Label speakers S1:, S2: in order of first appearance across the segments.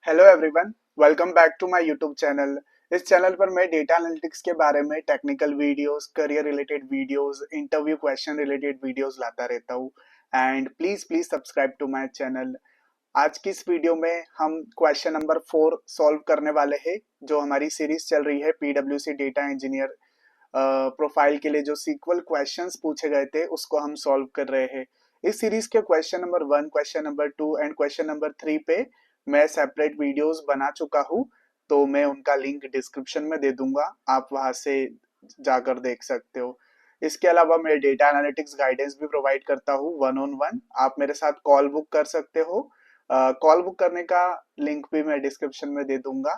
S1: Hello everyone, welcome back to my YouTube channel. इस channel पर मैं डेटा एनालिटिक्स के बारे में technical videos, career related videos, interview question related videos लाता रहता हूँ। And please please subscribe to my channel. आज की इस वीडियो में हम क्वेश्चन नंबर 4 सॉल्व करने वाले हैं। जो हमारी सीरीज चल रही है पीडब्ल्यूसी डेटा इंजीनियर प्रोफाइल के लिए जो सीक्वल क्वेश्चंस पूछे गए थे उसको हम सॉल्व कर रहे हैं। इस सीरीज के question number 1, question number 2 and question number 3 पे मैं सेपरेट वीडियोस बना चुका हूँ, तो मैं उनका लिंक डिस्क्रिप्शन में दे दूंगा, आप वहां से जाकर देख सकते हो। इसके अलावा मैं डेटा एनालिटिक्स गाइडेंस भी प्रोवाइड करता हूँ 1-on-1। आप मेरे साथ कॉल बुक कर सकते हो। कॉल बुक करने का लिंक भी मैं डिस्क्रिप्शन में दे दूंगा।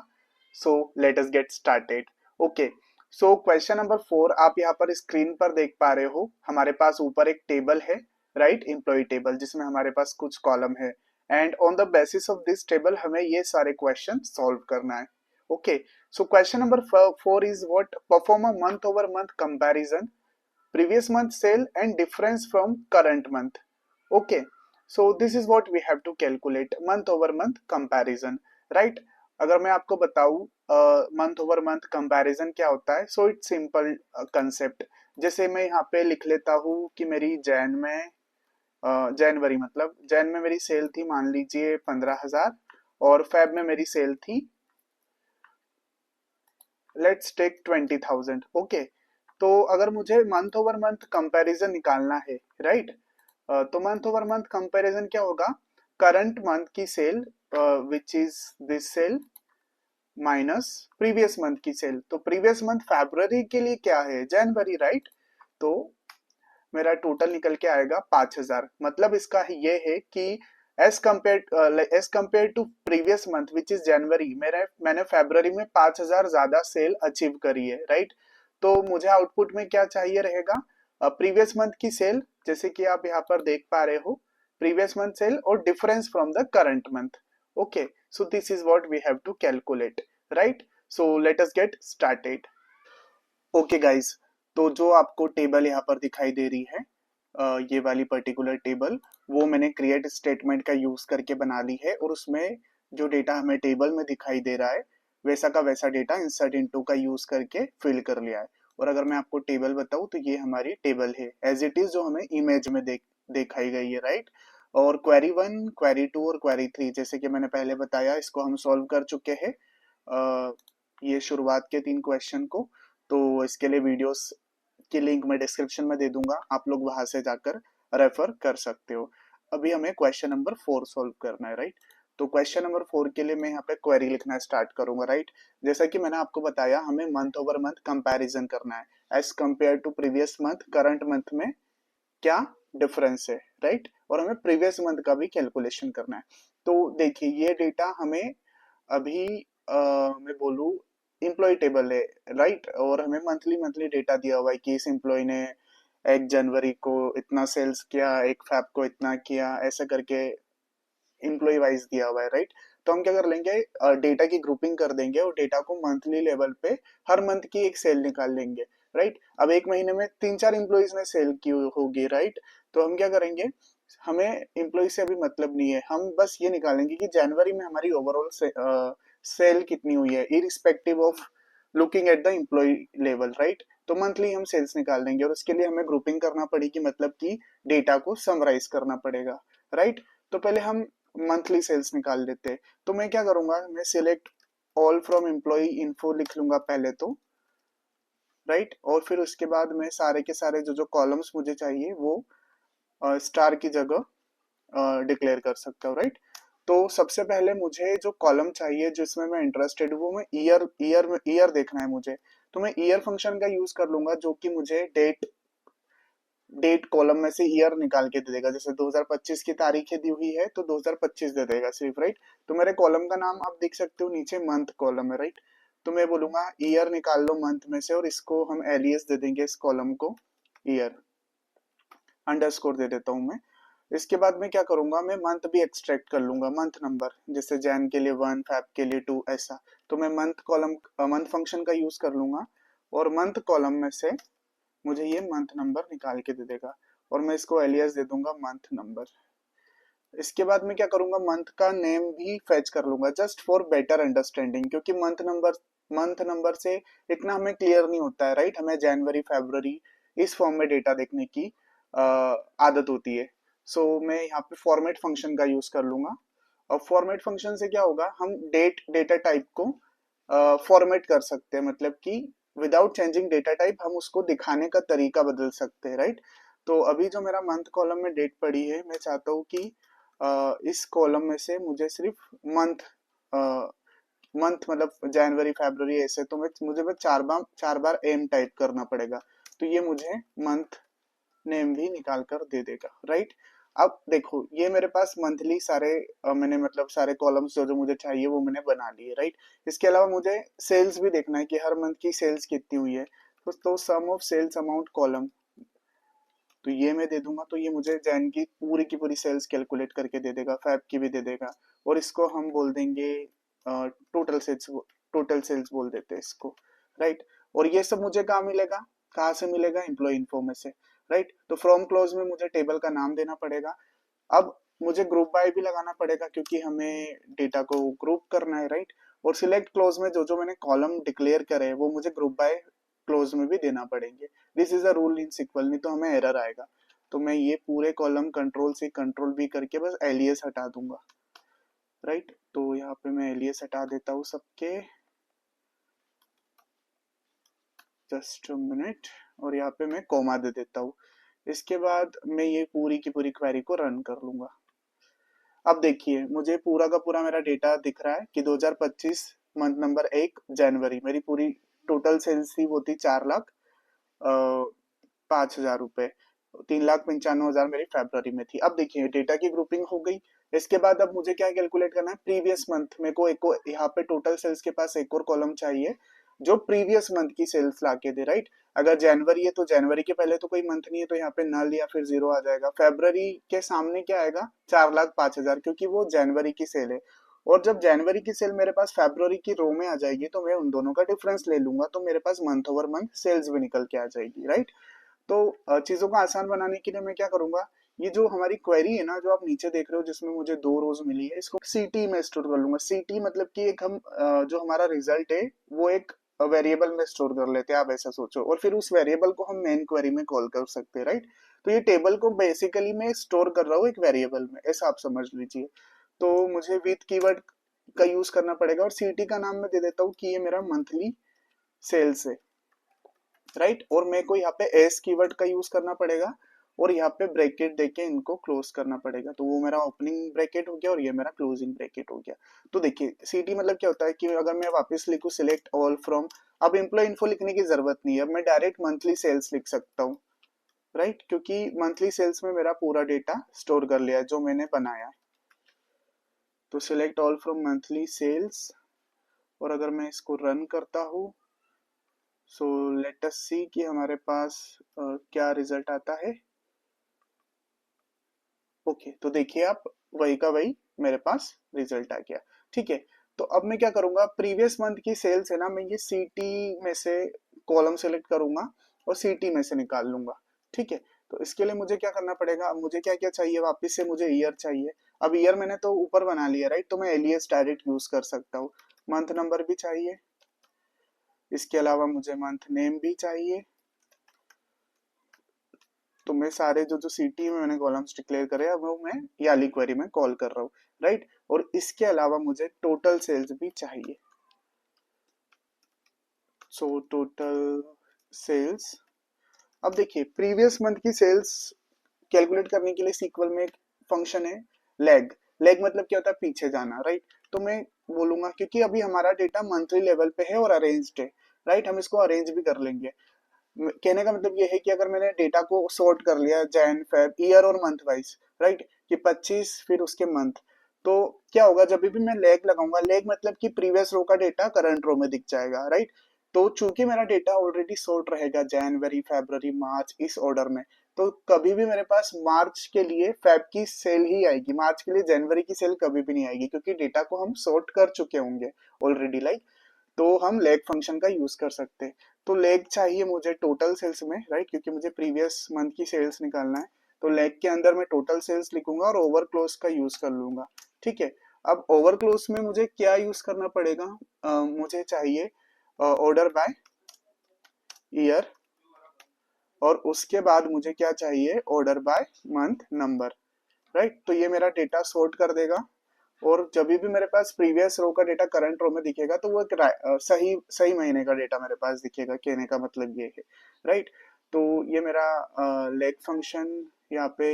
S1: सो let us get started. Okay, so question number 4 आप यहाँ पर स्क्रीन पर देख पा रहे हो। हमारे पास ऊपर एक टेबल है, राइट, एम्प्लॉय टेबल, जिसमें हमारे पास कुछ कॉलम है। And on the basis of this table हमें ये सारे क्वेश्चन सॉल्व करना है। Okay, so question number 4 is what, perform a month over month comparison, previous month sale and difference from current month. Okay, so this is what we have to calculate, month over month comparison, right? अगर मैं आपको बताऊं month over month comparison क्या होता है, so it's simple concept. जैसे मैं यहाँ पे लिख लेता हूँ कि मेरी जैन में जनवरी मतलब जैन में मेरी सेल थी, मान लीजिए 15,000, और फेब में मेरी सेल थी, लेट्स टेक 20,000। ओके, तो अगर मुझे मंथ ओवर मंथ कंपैरिजन निकालना है, राइट, तो मंथ ओवर मंथ कंपैरिजन क्या होगा, करंट मंथ की sale which is this sale minus previous month की सेल। तो प्रीवियस मंथ फरवरी के लिए क्या है, जनवरी, राइट। तो मेरा टोटल निकल के आएगा 5,000। मतलब इसका ये है कि as compare to previous month which is January, मैंने फरवरी में 5,000 ज्यादा सेल अचीव करी है, राइट। तो मुझे आउटपुट में क्या चाहिए रहेगा, प्रीवियस मंथ की सेल, जैसे कि आप यहाँ पर देख पा रहे हो, प्रीवियस मंथ सेल और difference from the current month. Okay, so this is what we have to calculate, right. So let us get started. Okay guys, तो जो आपको टेबल यहाँ पर दिखाई दे रही है, ये वाली पर्टिकुलर टेबल, वो मैंने क्रिएट स्टेटमेंट का यूज करके बना ली है, और उसमें जो डेटा हमें टेबल में दिखाई दे रहा है वैसा का वैसा डेटा इंसर्ट इनटू का यूज करके फिल कर लिया है। और अगर मैं आपको टेबल बताऊं तो ये हमारी टेबल है एज इट इज, जो हमें इमेज में दिखाई गई है, राइट। और क्वेरी 1, क्वेरी 2 और क्वेरी 3, जैसे कि मैंने पहले बताया, इसको हम सॉल्व कर चुके हैं, ये शुरुआत के 3 क्वेश्चन को। तो इसके लिए वीडियोस की लिंक मैं डिस्क्रिप्शन में दे दूंगा, आप लोग वहां से जाकर रेफर कर सकते हो। अभी हमें क्वेश्चन नंबर 4 सॉल्व करना है, राइट। तो क्वेश्चन नंबर 4 के लिए मैं यहाँ पे क्वेरी लिखना स्टार्ट करूंगा, राइट। जैसा कि मैंने आपको बताया, हमें मंथ ओवर मंथ कंपैरिजन करना है, as compare to previous month current month में क्या डिफरेंस है, राइट। और हमें प्रीवियस मंथ का भी कैलकुलेशन करना है। तो देखिए, ये डेटा हमें अभी मैं बोलूँ इम्प्लॉय टेबल है, राइट। और हमें मंथली मंथली डेटा दिया हुआ है कि इस एम्प्लॉय ने 1 जनवरी को इतना सेल्स किया, 1 फेब को इतना किया, ऐसा करके एम्प्लॉय वाइज दिया हुआ है, राइट। तो हम क्या कर लेंगे, डेटा की ग्रुपिंग कर देंगे और डेटा को मंथली लेवल पे हर मंथ की एक सेल निकाल लेंगे, राइट। अब एक महीने में 3-4 एम्प्लॉयज ने सेल की होगी, राइट। तो हम क्या करेंगे, हमें एम्प्लॉय से अभी मतलब नहीं है, हम बस ये निकालेंगे कि जनवरी में हमारी ओवरऑल सेल कितनी हुई है, irrespective of looking at the employ level, right. तो मंथली हम सेल्स निकाल देंगे, और उसके लिए हमें ग्रुपिंग करना पड़ेगी, मतलब कि डेटा को समराइज करना पड़ेगा, राइट। तो पहले हम मंथली सेल्स निकाल लेते हैं। तो मैं क्या करूंगा, मैं select all from employ info लिख लूंगा पहले तो, राइट। और फिर उसके बाद मैं सारे के सारे जो जो कॉलम्स मुझे चाहिए वो स्टार की जगह डिक्लेयर कर सकता हूँ, राइट। तो सबसे पहले मुझे जो कॉलम चाहिए जिसमें मैं इंटरेस्टेड हूँ, वो मैं ईयर देखना है मुझे। तो मैं ईयर फंक्शन का यूज कर लूंगा, जो कि मुझे डेट कॉलम में से ईयर निकाल के दे देगा। जैसे 2025 की तारीखें दी हुई है तो 2025 दे देगा सिर्फ, राइट। तो मेरे कॉलम का नाम आप देख सकते हो, नीचे मंथ कॉलम है, राइट। तो मैं बोलूंगा ईयर निकाल लो मंथ में से, और इसको हम एलियस दे देंगे इस कॉलम को, ईयर अंडरस्कोर दे देता हूँ मैं। इसके बाद मैं क्या करूंगा, मैं मंथ भी एक्सट्रैक्ट कर लूंगा, मंथ नंबर, जैसे जैन के लिए 1, फेब के लिए 2, ऐसा। तो मैं मंथ फंक्शन का यूज कर लूंगा, और मंथ कॉलम में से मुझे ये मंथ नंबर निकाल के दे देगा, और मैं इसको एलियास दे दूंगा मंथ नंबर। इसके बाद मैं क्या करूंगा, मंथ का नेम भी फेच कर लूंगा जस्ट फॉर बेटर अंडरस्टैंडिंग, क्योंकि मंथ नंबर से इतना हमें क्लियर नहीं होता है, राइट। हमें जनवरी फरवरी इस फॉर्म में डेटा देखने की आदत होती है। सो मैं यहाँ पे फॉर्मेट फंक्शन का यूज कर लूंगा। और फॉर्मेट फंक्शन से क्या होगा, हम डेटा टाइप को फॉर्मेट कर सकते हैं, मतलब कि विदाउट चेंजिंग डेटा टाइप हम उसको दिखाने का तरीका बदल सकते हैं, राइट। तो अभी जो मेरा मंथ कॉलम में डेट पड़ी है, मैं चाहता हूँ कि इस कॉलम में से मुझे सिर्फ मंथ मंथ मतलब जनवरी फरवरी ऐसे, तो मुझे बस चार बार एम टाइप करना पड़ेगा, तो ये मुझे मंथ नेम भी निकाल कर दे देगा, राइट। अब देखो ये मेरे पास मंथली सारे मैंने मतलब सारे कॉलम्स जो जो मुझे चाहिए वो मैंने बना लिए, राइट। इसके अलावा मुझे सेल्स भी देखना है कि हर मंथ की सेल्स कितनी हुई है, तो सम ऑफ सेल्स अमाउंट कॉलम, तो ये मैं दे दूंगा, तो ये मुझे जैन की पूरी सेल्स कैलकुलेट करके दे देगा, फैब की भी दे देगा। और इसको हम बोल देंगे टोटल सेल्स बोल देते हैं इसको, राइट। और ये सब मुझे कहाँ मिलेगा, कहाँ से मिलेगा, एम्प्लॉय इन्फो में से, राइट। तो फ्रॉम क्लोज में मुझे टेबल का नाम देना पड़ेगा। अब मुझे ग्रुप बाय भी लगाना पड़ेगा क्योंकि हमें डेटा को ग्रुप करना है, राइट। और सिलेक्ट क्लोज में जो जो मैंने कॉलम डिक्लेयर करे हैं, वो मुझे ग्रुप बाय क्लोज में भी देना पड़ेंगे। This is a rule in SQL, नहीं तो हमें एरर आएगा। तो मैं ये पूरे कॉलम कंट्रोल से कंट्रोल भी करके बस एलियस हटा दूंगा, राइट। तो यहाँ पे मैं एलियस हटा देता हूँ सबके, जस्ट मिनट। और यहाँ पे मैं कॉमा दे देता हूँ। इसके बाद मैं ये पूरी की पूरी क्वेरी को रन कर लूंगा। अब देखिए मुझे पूरा का पूरा मेरा डेटा दिख रहा है कि 2025 मंथ नंबर 1 जनवरी मेरी पूरी टोटल सेल्स थी, वो थी 4,05,000 रुपए। 3,95,000 मेरी फरवरी में थी। अब देखिए डेटा की ग्रुपिंग हो गई। इसके बाद अब मुझे क्या कैलकुलेट करना है, प्रीवियस मंथ। मेरे को एक यहाँ पे टोटल सेल्स के पास एक और कॉलम चाहिए जो प्रीवियस मंथ की सेल्स ला के दे, राइट। अगर जनवरी है तो जनवरी के पहले तो कोई मंथ नहीं है, तो यहाँ पे नल या फिर जीरो आ जाएगा। फरवरी के सामने क्या आएगा, 4,05,000, क्योंकि वो जनवरी की सेल है। और जब जनवरी की सेल मेरे पास फरवरी की रो में आ जाएगी, तो मैं उन दोनों का डिफरेंस ले लूंगा, तो मेरे पास मंथ ओवर मंथ सेल्स भी निकल के आ जाएगी, राइट। तो चीजों को आसान बनाने के लिए मैं क्या करूंगा, ये जो हमारी क्वेरी है ना, जो आप नीचे देख रहे हो जिसमें मुझे 2 रोज मिली है, इसको सीटी में स्टोर कर लूंगा। सीटी मतलब कि एक हम जो हमारा रिजल्ट है वो एक वेरिएबल में स्टोर कर लेते हैं, आप ऐसा सोचो। और फिर उस वेरिएबल को हम मेन क्वेरी में कॉल कर सकते हैं, राइट। तो ये टेबल को बेसिकली मैं स्टोर कर रहा हूँ एक वेरिएबल में, ऐसा आप समझ लीजिए। तो मुझे विथ कीवर्ड का यूज करना पड़ेगा, और सीटी का नाम मैं दे देता हूँ कि ये मेरा मंथली सेल्स है, राइट। और मेरे को यहाँ पे एस कीवर्ड का यूज करना पड़ेगा, और यहाँ पे ब्रैकेट देके इनको क्लोज करना पड़ेगा। तो वो मेरा ओपनिंग ब्रैकेट हो गया और ये मेरा क्लोजिंग ब्रैकेट हो गया। तो देखिए सीटी मतलब क्या होता है कि अगर मैं वापस लिखूं सिलेक्ट ऑल फ्रॉम, अब एम्प्लॉय इन्फो लिखने की जरूरत नहीं है, अब मैं डायरेक्ट मंथली सेल्स लिख सकता हूँ, राइट। क्योंकि मंथली सेल्स में मेरा पूरा डेटा स्टोर कर लिया है जो मैंने बनाया है। तो select all from monthly sales, और अगर मैं इसको रन करता हूँ, सो लेट अस सी कि हमारे पास क्या रिजल्ट आता है। ओके, तो देखिए आप, वही का वही मेरे पास रिजल्ट आ गया, ठीक है। तो अब मैं क्या करूंगा, प्रीवियस मंथ की सेल्स है ना, मैं ये सीटी में से कॉलम सेलेक्ट करूंगा और सीटी में से निकाल लूंगा, ठीक है। तो इसके लिए मुझे क्या करना पड़ेगा, अब मुझे क्या क्या चाहिए, वापस से मुझे ईयर चाहिए। अब ईयर मैंने तो ऊपर बना लिया, राइट, तो मैं एलियस डायरेक्ट यूज कर सकता हूँ। मंथ नंबर भी चाहिए, इसके अलावा मुझे मंथ नेम भी चाहिए। तो मैं सारे जो जो सीटी में मैंने कॉलम्स डिक्लेयर करे अब वो मैं याली क्वेरी में कॉल कर रहा हूँ, राइट। और इसके अलावा मुझे टोटल सेल्स भी चाहिए। सो टोटल सेल्स, अब देखिए प्रीवियस मंथ की सेल्स कैलकुलेट करने के लिए सीक्वल में एक फंक्शन है लैग। लैग मतलब क्या होता है, पीछे जाना, राइट। तो मैं बोलूंगा क्योंकि अभी हमारा डेटा मंथली लेवल पे है और अरेंज्ड है, राइट, हम इसको अरेंज भी कर लेंगे। कहने का मतलब ये है कि अगर मैंने डेटा को सॉर्ट कर लिया जैन फेब ईयर और मंथ वाइज, राइट, कि 25 फिर उसके मंथ, तो क्या होगा जब भी मैं लेग लगाऊंगा, लेग मतलब कि प्रीवियस रो का डेटा करंट रो में दिख जाएगा, राइट। तो चूंकि मेरा डेटा ऑलरेडी सॉर्ट रहेगा जनवरी फरवरी मार्च इस ऑर्डर में, तो कभी भी मेरे पास मार्च के लिए फेब की सेल ही आएगी, मार्च के लिए जनवरी की सेल कभी भी नहीं आएगी, क्योंकि डेटा को हम सॉर्ट कर चुके होंगे ऑलरेडी, लाइक। तो हम लेग फंक्शन का यूज कर सकते हैं। तो लेग चाहिए मुझे टोटल सेल्स में, राइट, क्योंकि मुझे प्रीवियस मंथ की सेल्स निकालना है। तो लेग के अंदर मैं टोटल सेल्स लिखूंगा और ओवर क्लोज का यूज कर लूंगा। ठीक है, अब ओवर क्लोज में मुझे क्या यूज करना पड़ेगा? मुझे चाहिए ऑर्डर बाय ईयर, और उसके बाद मुझे क्या चाहिए? Order by month number, right. तो ये मेरा डेटा सॉर्ट कर देगा, और जब भी मेरे पास प्रीवियस रो का डेटा करंट रो में दिखेगा तो वो एक सही सही महीने का डेटा मेरे पास दिखेगा, कहने का मतलब ये है, राइट। तो ये मेरा लेग फंक्शन यहाँ पे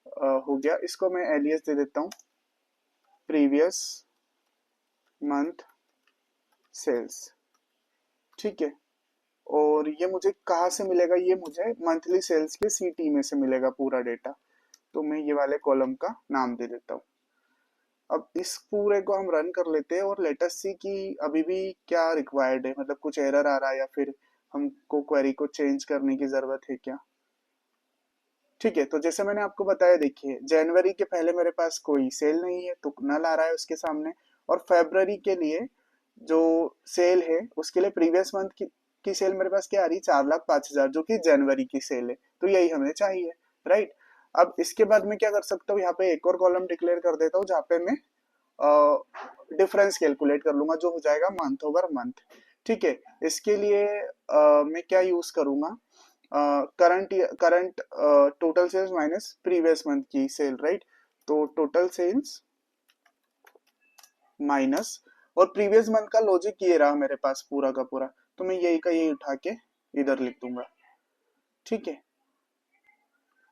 S1: हो गया। इसको मैं एलियस दे देता हूँ, प्रीवियस मंथ सेल्स। ठीक है, और ये मुझे कहाँ से मिलेगा? ये मुझे मंथली सेल्स के सीटी में से मिलेगा पूरा डेटा। तो मैं ये वाले कॉलम का नाम दे देता हूँ। अब इस पूरे को हम रन कर लेते हैं और लेट अस सी कि अभी भी क्या रिक्वायर्ड है, मतलब कुछ एरर आ रहा है या फिर हमको क्वेरी को चेंज करने की जरूरत है क्या। ठीक है, तो जैसे मैंने आपको बताया, देखिए जनवरी के पहले मेरे पास कोई सेल नहीं है तो नल आ रहा है उसके सामने, और फेब्रवरी के लिए जो सेल है उसके लिए प्रीवियस मंथ की सेल मेरे पास क्या आ रही है? 4,05,000, जो कि जनवरी की सेल है। तो यही हमें चाहिए, राइट। अब इसके बाद मैं क्या कर सकता हूँ? यहाँ पे एक और कॉलम डिक्लेयर कर देता हूँ जहाँ पे मैं डिफरेंस कैलकुलेट कर लूंगा, जो हो जाएगा मंथ ओवर मंथ। ठीक है, इसके लिए मैं क्या यूज करूंगा? Current current total sales minus previous month की सेल, राइट। तो टोटल सेल्स माइनस, और प्रीवियस मंथ का लॉजिक ये रहा मेरे पास पूरा का पूरा, तो मैं यही का यही उठा के इधर लिख दूंगा। ठीक है,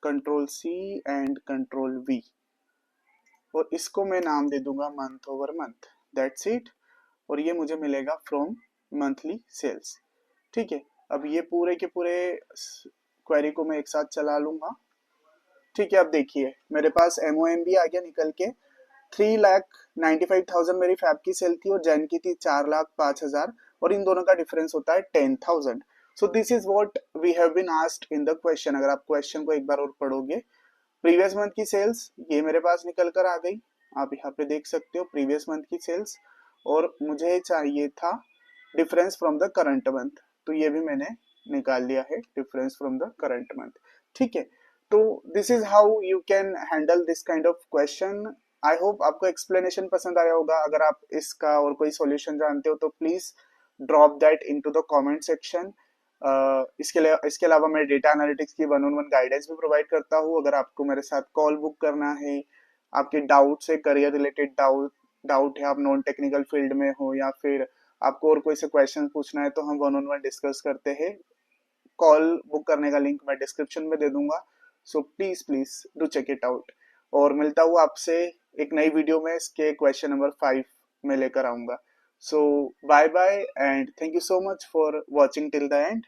S1: control C and control V, और इसको मैं नाम दे दूंगा month over month, that's it. और ये मुझे मिलेगा फ्रॉम मंथली सेल्स। ठीक है, अब ये पूरे के पूरे क्वेरी को मैं एक साथ चला लूंगा। ठीक है, अब देखिए मेरे पास एमओएम भी आ गया निकल के। 3,95,000 मेरी फैब की सेल थी और जैन की थी 4,05,000, और इन दोनों का डिफरेंस होता है 10,000। So this is what we have been asked in the question. अगर आप क्वेश्चन को एक बार और पढ़ोगे, प्रीवियस मंथ की सेल्स ये मेरे पास निकल कर आ गई, आप यहाँ पे देख सकते हो प्रीवियस मंथ की सेल्स, और मुझे चाहिए था difference from the current month, तो ये भी मैंने निकाल लिया है, difference from the current month. ठीक है, तो this is how you can handle this kind of question. I hope आपको एक्सप्लेनेशन पसंद आया होगा। अगर आप इसका और कोई सॉल्यूशन जानते हो तो please drop that into the comment section. इसके अलावा मैं डेटा एनालिटिक्स की 1-on-1 गाइडेंस भी प्रोवाइड करता हूँ। अगर आपको मेरे साथ कॉल बुक करना है, आपके डाउट से करियर रिलेटेड डाउट है, आप नॉन टेक्निकल फील्ड में हो, या फिर आपको और कोई से क्वेश्चन पूछना है, तो हम 1-on-1 डिस्कस करते हैं। कॉल बुक करने का लिंक मैं डिस्क्रिप्शन में दे दूंगा, so please please do check it out. और मिलता हूँ आपसे एक नई वीडियो में, इसके क्वेश्चन नंबर 5 में लेकर आऊंगा। So bye bye and thank you so much for watching till the and.